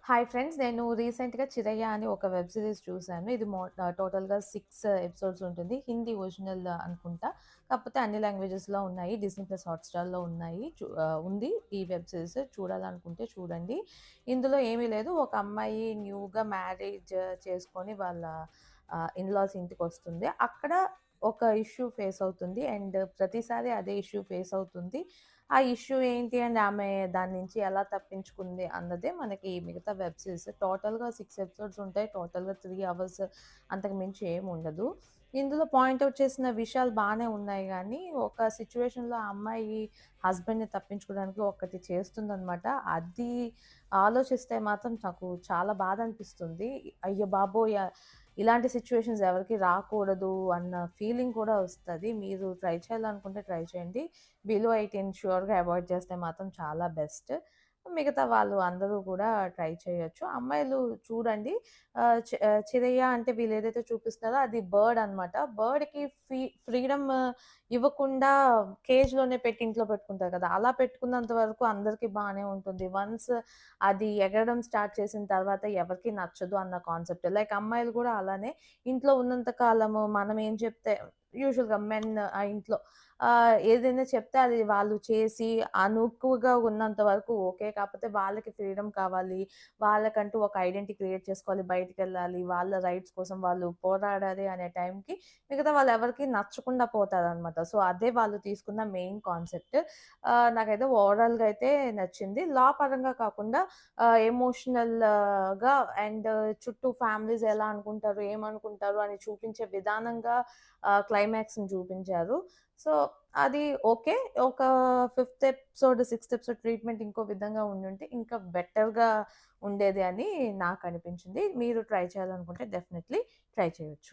Hi friends. నేను రీసెంట్‌గా 'చిరయ్య' అని ఒక వెబ్ సీరీస్ చూసాను. ఇది టోటల్‌గా 6 ఎపిసోడ్స్ ఉంటుంది. హిందీ ఒరిజినల్ అనుకుంటా. కాకపోతే అన్ని లాంగ్వేజెస్‌లో ఉన్నాయి. డిస్నీ ప్లస్ హాట్‌స్టార్‌లో ఉన్నాయి. ఉంది ఈ వెబ్ సీరీస్. చూడాలనుకుంటే చూడండి. ఇందులో ఏమీ లేదు. ఒక అమ్మాయి న్యూగా మ్యారేజ్ చేసుకొని వాళ్ళ ఇన్‌లాస్ ఇంటికొస్తుంది. అక్కడ ఒక ఇష్యూ ఫేస్ అవుతుంది. అండ్ ప్రతిసారి అదే ఇష్యూ ఫేస్ అవుతుంది. ఆ ఇష్యూ ఏంటి అండ్ ఆమె దాని నుంచి ఎలా తప్పించుకుంది అన్నదే మనకి మిగతా వెబ్ సిరీస్. టోటల్‌గా 6 ఎపిసోడ్స్ ఉంటాయి. టోటల్‌గా 3 అవర్స్ అంతకు మించి ఏముండదు. ఇందులో పాయింట్ ఔట్ చేసిన విషయాలు బానే ఉన్నాయి గానీ, ఒక సిట్యుయేషన్‌లో ఆ అమ్మాయి హస్బెండ్‌ని తప్పించుకోవడానికి ఒకటి చేస్తుందనమాట. అది ఆలోచిస్తే మాత్రం నాకు చాలా బాధ అనిపిస్తుంది. అయ్య బాబోయ్! ఇలాంటి సిట్యుయేషన్స్ ఎవరికీ రాకూడదు అన్న ఫీలింగ్ కూడా వస్తది. మీరు ట్రై చేయాలనుకుంటే ట్రై చేయండి. బిలో 18 ష్యూర్‌గా అవాయిడ్ చేస్తే మాత్రం చాలా బెస్ట్. మిగతా వాళ్ళు అందరూ కూడా ట్రై చేయొచ్చు. అమ్మాయిలు చూడండి. 'చిరయ్య' అంటే వీళ్ళేదైతే చూపిస్తున్నారో అది బర్డ్ అనమాట. బర్డ్‌కి ఫ్రీడమ్ ఇవ్వకుండా కేజ్‌లోనే పెట్టి ఇంట్లో పెట్టుకుంటారు కదా! అలా పెట్టుకున్నంత వరకు అందరికి బానే ఉంటుంది. వన్స్ అది ఎగరడం స్టార్ట్ చేసిన తర్వాత ఎవరికీ నచ్చదు అన్న కాన్సెప్ట్. లైక్ అమ్మాయిలు కూడా అలానే ఇంట్లో ఉన్నంత కాలము మనం ఏం చెప్తే యూజువల్‌గా మెన్ ఆ ఇంట్లో ఏదైనా చెప్తే అది వాళ్ళు చేసి అనుకువగా ఉన్నంత వరకు ఓకే. కాకపోతే వాళ్ళకి ఫ్రీడమ్ కావాలి. వాళ్ళకంటూ ఒక ఐడెంటిటీ క్రియేట్ చేసుకోవాలి. బయటికెళ్ళాలి. వాళ్ళ రైట్స్ కోసం వాళ్ళు పోరాడాలి అనే టైంకి మిగతా వాళ్ళెవరికీ నచ్చకుండా పోతారనమాట. సో, అదే వాళ్ళు తీసుకున్న మెయిన్ కాన్సెప్ట్. నాకైతే ఓవరాల్‌గా అయితే నచ్చింది. లా పరంగా కాకుండా ఎమోషనల్‌గా అండ్ చుట్టూ ఫ్యామిలీస్ ఎలా అనుకుంటారు, ఏమనుకుంటారు అని చూపించే విధానంగా క్లైమాక్స్‌ని చూపించారు. సో, అది ఓకే. ఒక fifth episode, sixth episode treatment ఇంకో విధంగా ఉండుంటే ఇంకా బెటర్‌గా ఉండేది అని నాకనిపించింది. మీరు ట్రై చేయాలనుకుంటే డెఫినైట్‌లీ ట్రై చేయొచ్చు.